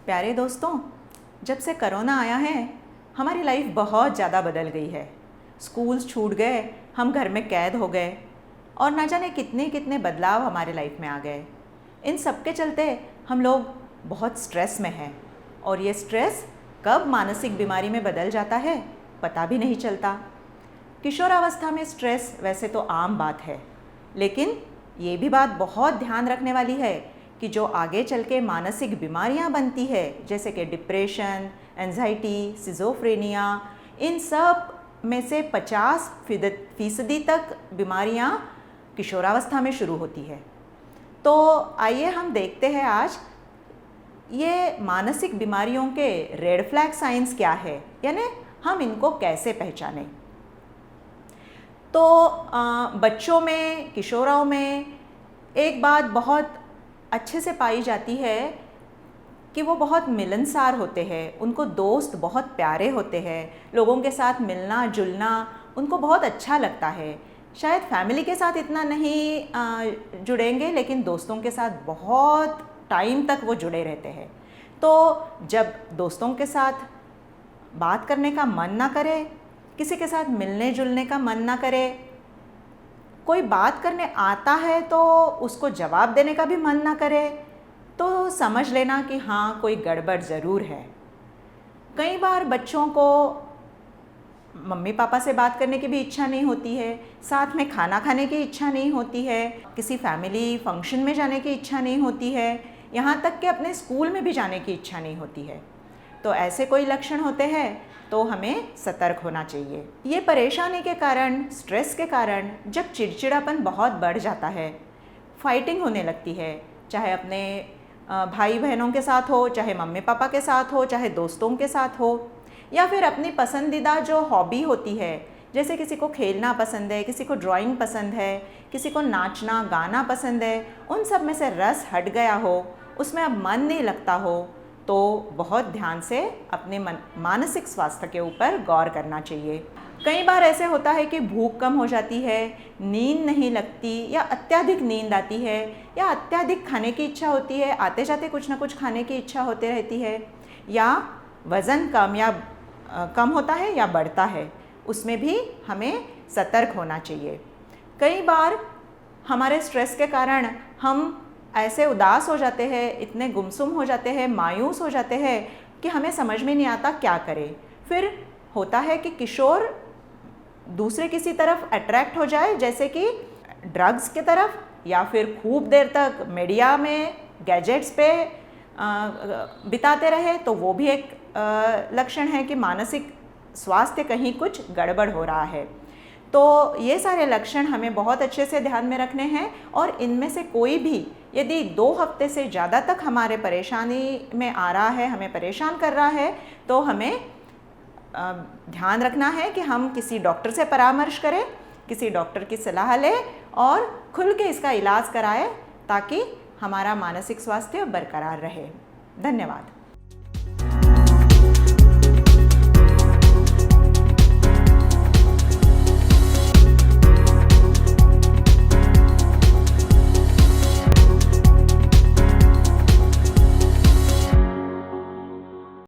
प्यारे दोस्तों, जब से कोरोना आया है हमारी लाइफ बहुत ज़्यादा बदल गई है। स्कूल्स छूट गए, हम घर में कैद हो गए और ना जाने कितने कितने बदलाव हमारे लाइफ में आ गए। इन सब के चलते हम लोग बहुत स्ट्रेस में हैं और ये स्ट्रेस कब मानसिक बीमारी में बदल जाता है पता भी नहीं चलता। किशोरावस्था में स्ट्रेस वैसे तो आम बात है, लेकिन ये भी बात बहुत ध्यान रखने वाली है कि जो आगे चल के मानसिक बीमारियां बनती है, जैसे कि डिप्रेशन, एंजाइटी, सिजोफ्रेनिया, इन सब में से 50% तक बीमारियां किशोरावस्था में शुरू होती है। तो आइए हम देखते हैं आज ये मानसिक बीमारियों के रेड फ्लैग साइंस क्या है, यानी हम इनको कैसे पहचानें। तो बच्चों में, किशोरों में एक बात बहुत अच्छे से पाई जाती है कि वो बहुत मिलनसार होते हैं, उनको दोस्त बहुत प्यारे होते हैं, लोगों के साथ मिलना जुलना उनको बहुत अच्छा लगता है। शायद फैमिली के साथ इतना नहीं जुड़ेंगे, लेकिन दोस्तों के साथ बहुत टाइम तक वो जुड़े रहते हैं। तो जब दोस्तों के साथ बात करने का मन ना करे, किसी के साथ मिलने जुलने का मन ना करे, कोई बात करने आता है तो उसको जवाब देने का भी मन ना करे, तो समझ लेना कि हाँ, कोई गड़बड़ ज़रूर है। कई बार बच्चों को मम्मी पापा से बात करने की भी इच्छा नहीं होती है, साथ में खाना खाने की इच्छा नहीं होती है, किसी फैमिली फंक्शन में जाने की इच्छा नहीं होती है, यहाँ तक कि अपने स्कूल में भी जाने की इच्छा नहीं होती है। तो ऐसे कोई लक्षण होते हैं तो हमें सतर्क होना चाहिए। ये परेशानी के कारण, स्ट्रेस के कारण जब चिड़चिड़ापन बहुत बढ़ जाता है, फाइटिंग होने लगती है, चाहे अपने भाई बहनों के साथ हो, चाहे मम्मी पापा के साथ हो, चाहे दोस्तों के साथ हो, या फिर अपनी पसंदीदा जो हॉबी होती है, जैसे किसी को खेलना पसंद है, किसी को ड्राइंग पसंद है, किसी को नाचना गाना पसंद है, उन सब में से रस हट गया हो, उसमें अब मन नहीं लगता हो, तो बहुत ध्यान से अपने मानसिक स्वास्थ्य के ऊपर गौर करना चाहिए। कई बार ऐसे होता है कि भूख कम हो जाती है, नींद नहीं लगती, या अत्यधिक नींद आती है, या अत्यधिक खाने की इच्छा होती है, आते जाते कुछ ना कुछ खाने की इच्छा होती रहती है, या वज़न कम होता है या बढ़ता है, उसमें भी हमें सतर्क होना चाहिए। कई बार हमारे स्ट्रेस के कारण हम ऐसे उदास हो जाते हैं, इतने गुमसुम हो जाते हैं, मायूस हो जाते हैं कि हमें समझ में नहीं आता क्या करें। फिर होता है कि किशोर दूसरे किसी तरफ अट्रैक्ट हो जाए, जैसे कि ड्रग्स की तरफ, या फिर खूब देर तक मीडिया में गैजेट्स पे बिताते रहे, तो वो भी एक लक्षण है कि मानसिक स्वास्थ्य कहीं कुछ गड़बड़ हो रहा है। तो ये सारे लक्षण हमें बहुत अच्छे से ध्यान में रखने हैं, और इनमें से कोई भी यदि 2 हफ्ते से ज़्यादा तक हमारे परेशानी में आ रहा है, हमें परेशान कर रहा है, तो हमें ध्यान रखना है कि हम किसी डॉक्टर से परामर्श करें, किसी डॉक्टर की सलाह लें और खुल के इसका इलाज कराएं, ताकि हमारा मानसिक स्वास्थ्य बरकरार रहे। धन्यवाद।